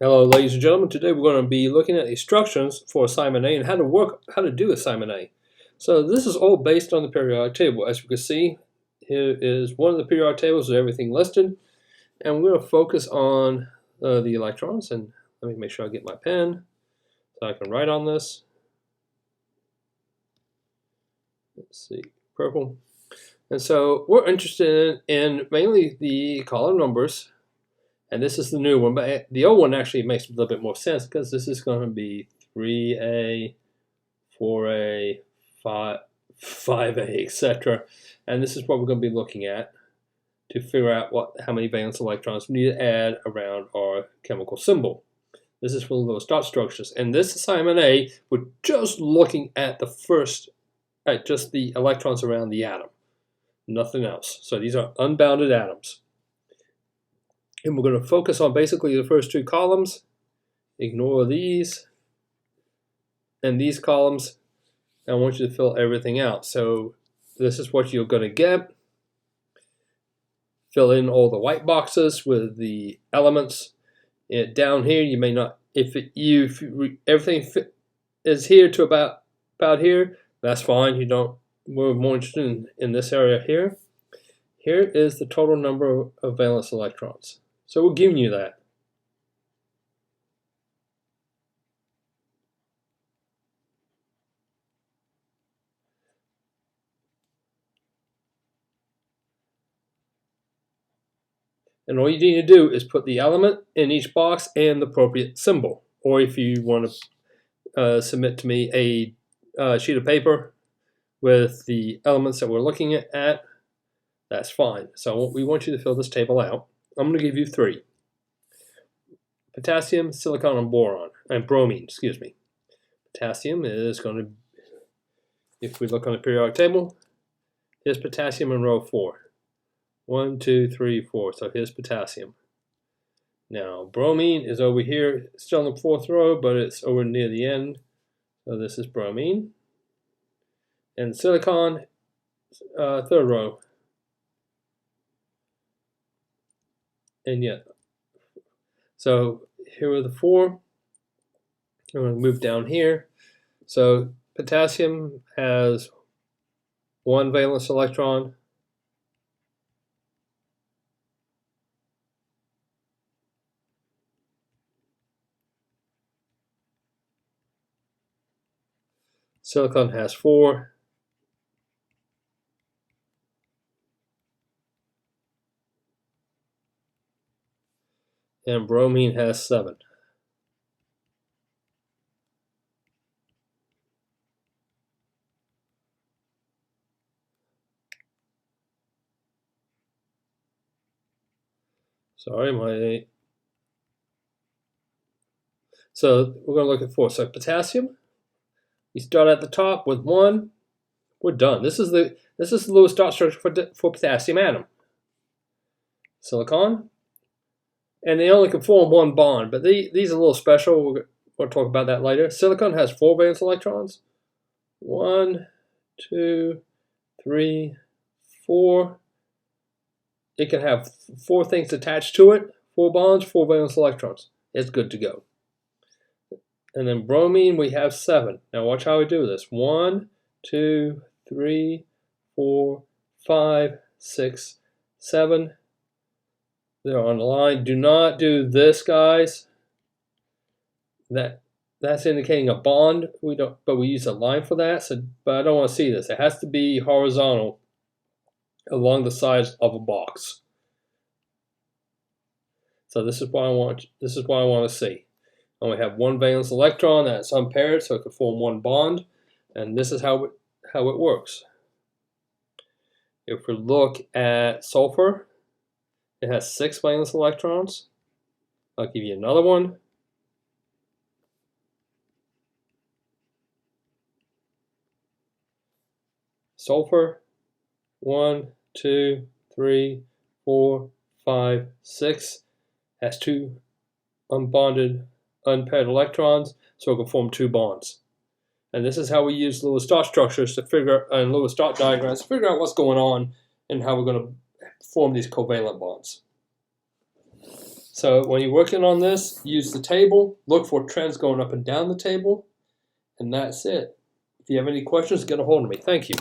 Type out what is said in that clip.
Hello, ladies and gentlemen. Today we're going to be looking at instructions for assignment A and how to do assignment A. So this is all based on the periodic table. As you can see, here is one of the periodic tables with everything listed, and we're going to focus on the electrons. And let me make sure I get my pen so I can write on this. Let's see, purple. And so we're interested in mainly the column numbers. And this is the new one, but the old one actually makes a little bit more sense because this is going to be 3A, 4A, 5A, etc. And this is what we're going to be looking at to figure out how many valence electrons we need to add around our chemical symbol. This is for those dot structures. And this assignment A, we're just looking at just the electrons around the atom, nothing else. So these are unbounded atoms. And we're going to focus on basically the first two columns. Ignore these and these columns. I want you to fill everything out. So this is what you're going to get. Fill in all the white boxes with the elements. Down here, you may not, if everything is here to about here, that's fine. We're more interested in this area here. Here is the total number of valence electrons. So we're giving you that. And all you need to do is put the element in each box and the appropriate symbol. Or if you want to submit to me a sheet of paper with the elements that we're looking at, that's fine. So we want you to fill this table out. I'm going to give you 3. Potassium, silicon, and bromine, excuse me. Potassium is going to, if we look on the periodic table, here's potassium in row 4. 1, 2, 3, 4. So here's potassium. Now bromine is over here, still in the 4th row, but it's over near the end. So this is bromine. And silicon, 3rd row. And yet, so here are the 4. I'm going to move down here. So potassium has 1 valence electron. Silicon has 4. And bromine has 7. Sorry, So we're going to look at 4. So potassium, we start at the top with 1. We're done. This is the lowest dot structure for potassium atom. Silicon, and they only can form 1 bond, but these are a little special. We'll talk about that later. Silicon has 4 valence electrons. 1, 2, 3, 4. It can have 4 things attached to it. 4 bonds, 4 valence electrons. It's good to go. And then bromine, we have 7. Now watch how we do this. 1, 2, 3, 4, 5, 6, 7. They're on the line. Do not do this, guys. That's indicating a bond. But we use a line for that. But I don't want to see this. It has to be horizontal along the sides of a box. So this is what I want. This is what I want to see. And we have 1 valence electron that's unpaired, so it can form 1 bond. And this is how it works. If we look at sulfur, it has 6 valence electrons. I'll give you another one. Sulfur, 1, 2, 3, 4, 5, 6, has 2 unbonded, unpaired electrons, so it can form 2 bonds. And this is how we use Lewis dot structures and Lewis dot diagrams to figure out what's going on and how we're going to form these covalent bonds. So when you're working on this, use the table, look for trends going up and down the table, and that's it. If you have any questions, get a hold of me. Thank you.